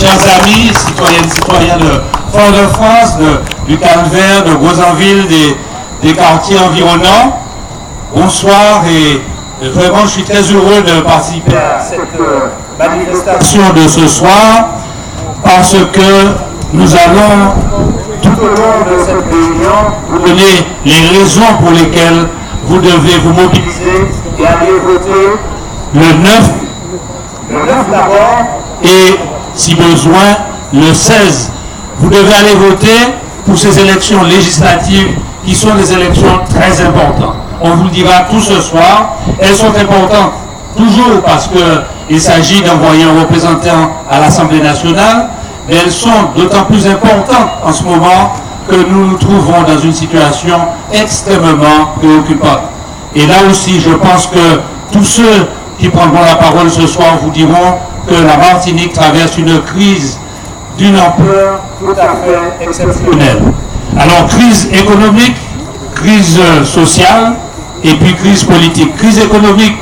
chers amis, citoyennes et citoyens de Fort-de-France, du Calvaire, de Gozanville, des quartiers environnants, bonsoir et vraiment je suis très heureux de participer à cette manifestation de ce soir parce que nous allons tout au long de cette réunion vous donner les raisons pour lesquelles vous devez vous mobiliser et aller voter le 9 d'abord et si besoin le 16. Vous devez aller voter pour ces élections législatives qui sont des élections très importantes. On vous le dira tout ce soir. Elles sont importantes toujours parce qu'il s'agit d'envoyer un représentant à l'Assemblée nationale, mais elles sont d'autant plus importantes en ce moment que nous nous trouvons dans une situation extrêmement préoccupante. Et là aussi, je pense que tous ceux qui prendront la parole ce soir vous diront que la Martinique traverse une crise d'une ampleur tout à fait exceptionnelle. Alors, crise économique, crise sociale et puis crise politique. Crise économique,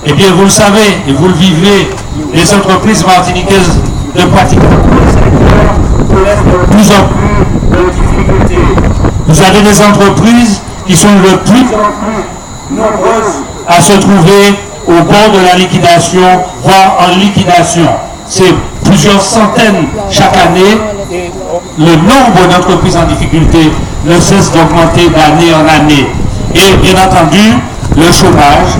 eh bien vous le savez et vous le vivez, les entreprises martiniquaises de pratiquement tous les secteurs connaissent de plus en plus de difficultés. Vous avez des entreprises qui sont de plus en plus nombreuses à se trouver au bord de la liquidation, voire en liquidation. C'est plusieurs centaines chaque année et le nombre d'entreprises en difficulté ne cesse d'augmenter d'année en année. Et bien entendu, le chômage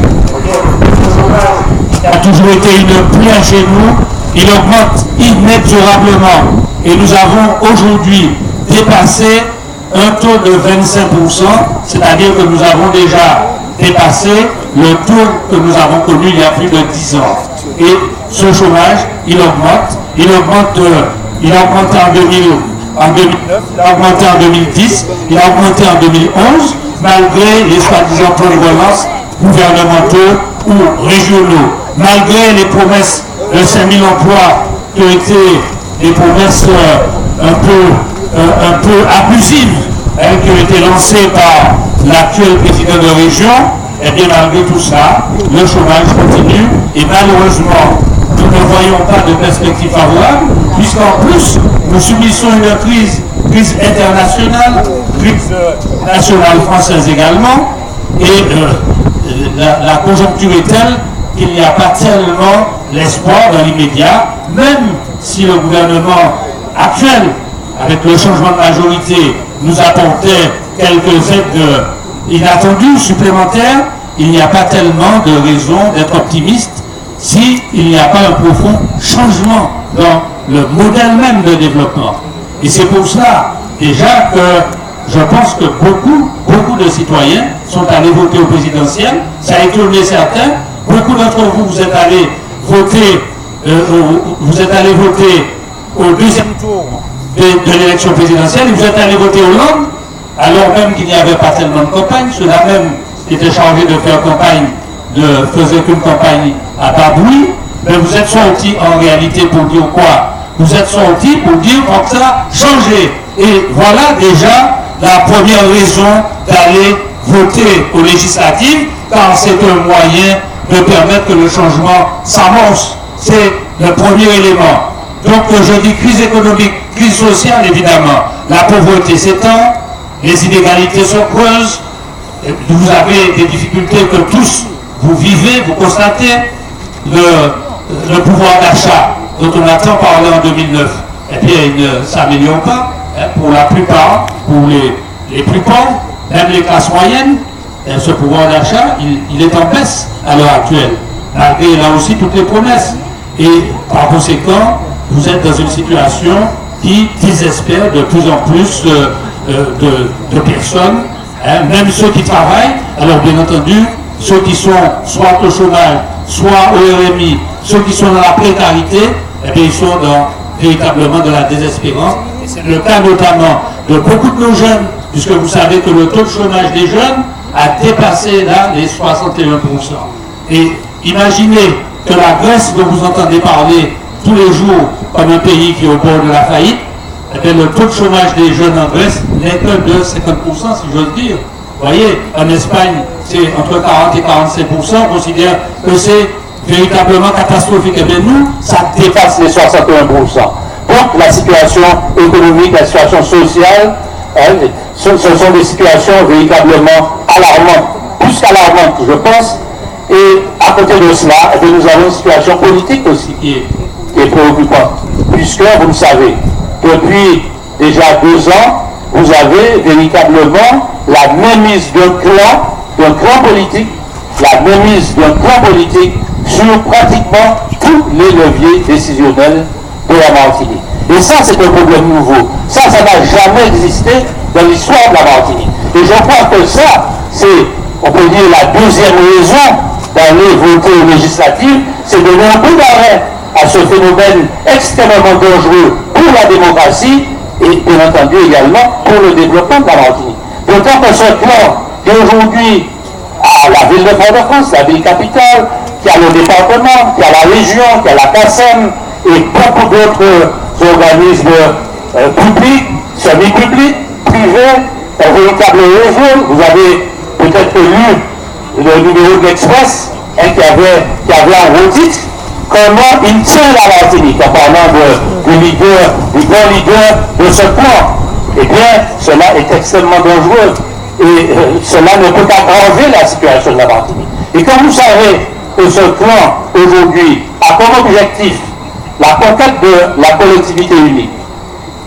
a toujours été une plaie chez nous, il augmente inexorablement. Et nous avons aujourd'hui dépassé un taux de 25%, c'est-à-dire que nous avons déjà dépassé le taux que nous avons connu il y a plus de 10 ans. Et ce chômage, il augmente il a augmenté en 2009, il a augmenté en 2010, il a augmenté en 2011, malgré les soi-disant plans de relance gouvernementaux ou régionaux, malgré les promesses de 5000 emplois qui ont été des promesses un peu abusives, qui ont été lancées par l'actuel président de région. Et bien malgré tout ça, le chômage continue et malheureusement, nous ne voyons pas de perspective favorable, puisqu'en plus, nous subissons une crise internationale, crise nationale française également, et la conjoncture est telle qu'il n'y a pas tellement l'espoir dans l'immédiat, même si le gouvernement actuel, avec le changement de majorité, nous apportait quelques aides inattendues, supplémentaires, il n'y a pas tellement de raison d'être optimiste s'il n'y a pas un profond changement dans le modèle même de développement. Et c'est pour cela, déjà, que je pense que beaucoup de citoyens sont allés voter au présidentiel. Ça a étonné certains. Beaucoup d'entre vous, vous êtes allés voter au deuxième tour de l'élection présidentielle et vous êtes allés voter Hollande, alors même qu'il n'y avait pas tellement de campagne. Ceux-là même qui étaient chargés de faire campagne ne faisaient qu'une campagne à bas bruit. Mais vous êtes sortis en réalité pour dire quoi? Vous êtes sortis pour dire comme ça, changer. Et voilà déjà la première raison d'aller voter aux législatives, car c'est un moyen de permettre que le changement s'amorce. C'est le premier élément. Donc je dis crise économique, crise sociale évidemment. La pauvreté s'étend, les inégalités se creusent, vous avez des difficultés que tous vous vivez, vous constatez, le pouvoir d'achat dont on a tant parlé en 2009, eh bien il ne s'améliore pas, pour la plupart, pour les plus pauvres, même les classes moyennes, ce pouvoir d'achat, il est en baisse à l'heure actuelle, malgré là aussi toutes les promesses. Et par conséquent, vous êtes dans une situation qui désespère de plus en plus de personnes, même ceux qui travaillent. Alors bien entendu, ceux qui sont soit au chômage, soit au RMI, ceux qui sont dans la précarité, eh bien ils sont véritablement de la désespérance. Et c'est le cas notamment de beaucoup de nos jeunes, puisque vous savez que le taux de chômage des jeunes a dépassé là les 61%. Et imaginez que la Grèce dont vous entendez parler tous les jours comme un pays qui est au bord de la faillite, eh bien, le taux de chômage des jeunes en Grèce n'est que de 50%, si j'ose dire. Vous voyez, en Espagne, c'est entre 40 et 45%, on considère que c'est véritablement catastrophique. Et bien nous, ça dépasse les 61%. la situation économique, la situation sociale, ce sont des situations véritablement alarmantes, plus qu'alarmantes, je pense. Et à côté de cela, nous avons une situation politique aussi qui est préoccupante, puisque, vous le savez, depuis déjà 2 ans, vous avez véritablement la mainmise d'un clan politique, la mainmise d'un clan politique sur pratiquement tous les leviers décisionnels de la Martinique. Et ça, c'est un problème nouveau. Ça n'a jamais existé dans l'histoire de la Martinique. Et je crois que ça, c'est, on peut dire, la deuxième raison d'aller voter aux législatives, c'est donner un coup d'arrêt à ce phénomène extrêmement dangereux pour la démocratie et bien entendu également pour le développement de la Martinique. D'autant que ce clan qui aujourd'hui à la ville de Fort-de-France, la ville capitale, qui a le département, qui a la région, qui a la CACEM et beaucoup d'autres organismes publics, semi-publics, privés, un véritable réseau. Vous avez peut-être lu le numéro de l'Express qui avait un titre comment il tient la Martinique en parlant du grand leader de ce plan. Eh bien, cela est extrêmement dangereux et cela ne peut pas aggraver la situation de la Martinique. Et quand vous savez que ce plan aujourd'hui a comme objectif la conquête de la collectivité unique,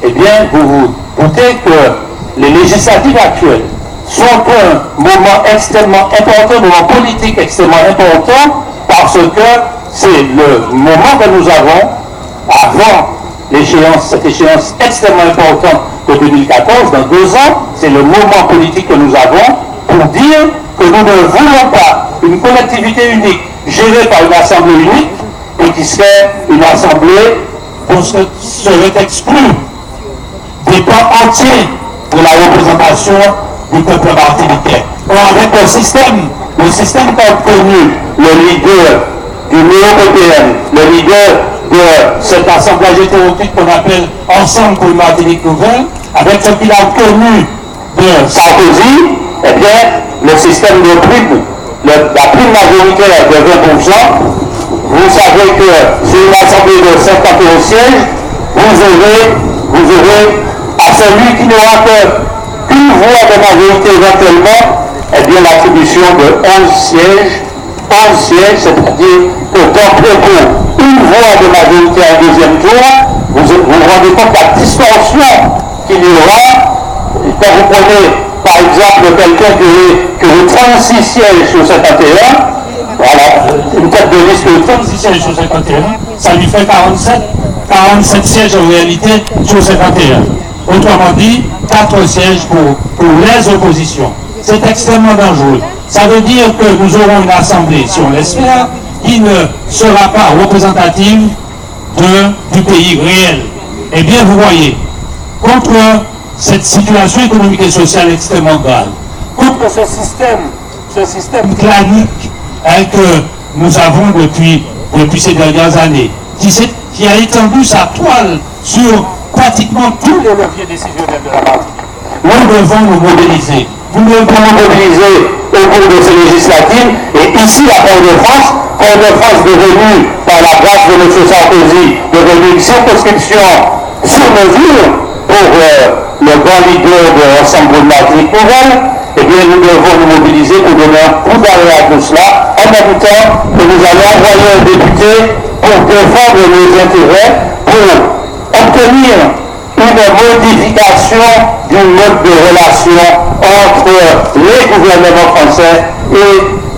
eh bien, vous vous doutez que les législatives actuelles sont un moment extrêmement important, un moment politique extrêmement important, parce que c'est le moment que nous avons avant l'échéance, cette échéance extrêmement importante de 2014, dans 2 ans, c'est le moment politique que nous avons pour dire que nous ne voulons pas une collectivité unique gérée par une assemblée unique et qui serait une assemblée dont serait exclue des pans entiers de la représentation du peuple martiniquais. Or, avec le système qu'a obtenu le leader du néo-PPM, le leader de cet assemblage hétéroclite qu'on appelle Ensemble pour une Martinique nouvelle, avec ce qu'il a obtenu de Sarkozy, eh bien, le système de prime, la prime majoritaire de 20%, vous savez que sur une assemblée de 51 sièges, vous aurez à celui qui n'aura qu'une voix de majorité éventuellement, eh bien, l'attribution de 11 sièges, c'est-à-dire que d'entrée pour une voix de majorité à un deuxième tour, vous vous rendez compte de la distorsion qu'il y aura. Quand vous prenez par exemple quelqu'un qui a 36 sièges sur 51, voilà, une tête de liste de 36 sièges sur 51, ça lui fait 47 sièges en réalité sur 51. Autrement dit, 4 sièges pour les oppositions. C'est extrêmement dangereux. Ça veut dire que nous aurons une assemblée, si on l'espère, qui ne sera pas représentative du pays réel. Eh bien, vous voyez, contre cette situation économique et sociale extrêmement grave, contre ce système clanique que nous avons depuis ces dernières années, qui a étendu sa toile sur pratiquement tous les leviers décisionnels de la Martinique. Nous devons nous mobiliser. Nous devons nous mobiliser au cours de ces législatives. Et ici, la Fort-de-France devenue, par la grâce de M. Sarkozy, devenue une circonscription sur mesure pour le grand leader de l'ensemble de Martinique nouvelle, eh bien, nous devons nous mobiliser pour donner un coup d'arrêt à tout cela, en même temps que nous allons envoyer un député pour défendre nos intérêts, pour obtenir une modification du mode de relation entre les gouvernements français et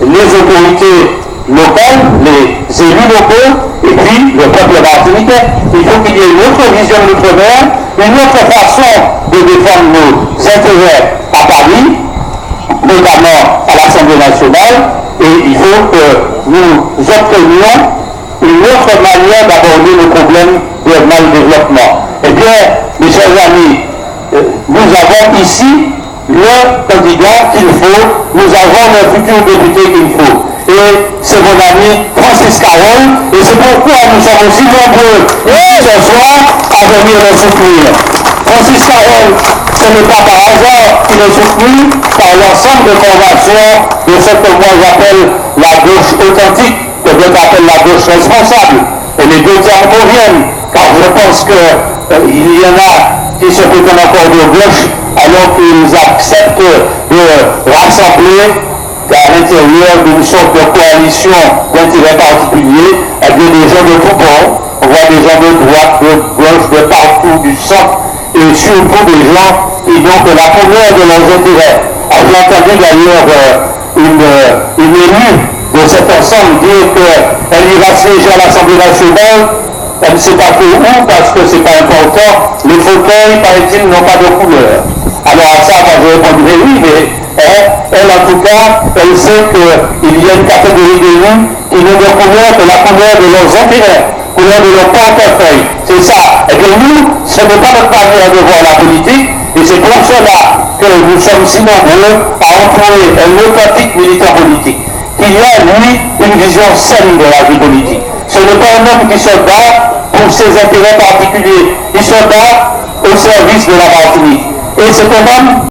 les autorités locales, les élus locaux, et puis le peuple martiniquais. Il faut qu'il y ait une autre vision de l'outre-mer, une autre façon de défendre nos intérêts à Paris, notamment à l'Assemblée nationale, et il faut que nous obtenions une autre manière d'aborder le problème de mal-développement. Eh bien, mes chers amis, nous avons ici le candidat qu'il faut, nous avons le futur député qu'il faut. Et c'est mon ami Francis Carole, et c'est pourquoi nous sommes aussi nombreux ce soir à venir le soutenir. Francis Carole, ce n'est pas par hasard qu'il est soutenu par l'ensemble des formations de ce que moi j'appelle la gauche authentique, que d'autres appellent la gauche responsable. Et les deux termes conviennent. car je pense qu'il y en a qui se prétendent encore de gauche, alors qu'ils acceptent de rassembler à l'intérieur d'une sorte de coalition d'intérêts particuliers, et bien des gens de tout bord. On voit des gens de droite, de gauche, de partout, du centre, et surtout des gens qui n'ont que la première de leurs intérêts. J'ai entendu d'ailleurs une élue de cet ensemble dire qu'elle ira siéger à l'Assemblée nationale, elle ne sait pas où parce que c'est pas important, les fauteuils, paraît-il, n'ont pas de couleur. Alors à ça, moi je répondrai oui, mais elle en tout cas, elle sait qu'il y a une catégorie d'élus qui n'ont de couleur que la couleur de leurs intérêts, couleur de leur portefeuille. C'est ça. Et que nous, ce n'est pas notre manière de voir la politique, et c'est pour cela que nous sommes si nombreux à employer un authentique militant politique, qui a, lui, une vision saine de la vie politique. Ce n'est pas un homme qui se bat pour ses intérêts particuliers, il se bat au service de la Martinique. Et c'est un homme